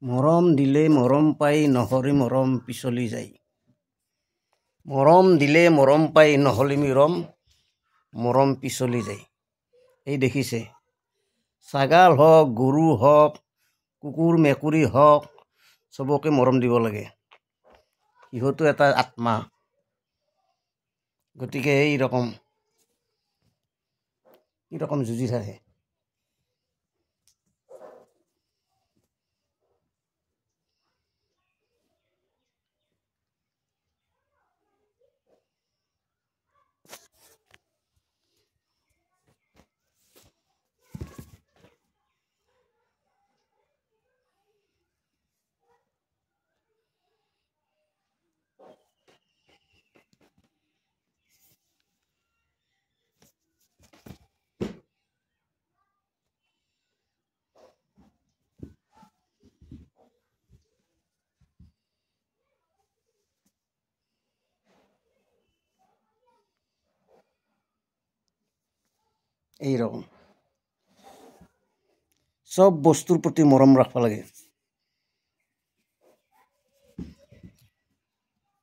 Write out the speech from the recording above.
মৰম দিলে মৰম পাই নহৰি মৰম পিছলি যায়। মৰম দিলে মৰম পাই নহলি মৰম পিছলি যায়। এই দেখিছে, ছাগাল হওক, গৰু হওক, কুকুৰ মেকুৰী হওক, চবকে মৰম দিব লাগে। সিহঁতো এটা আত্মা। গতিকে এই ৰকম যুঁজি থাকে। এই ৰকম চব বস্তুৰ প্ৰতি মৰম ৰাখিব লাগে।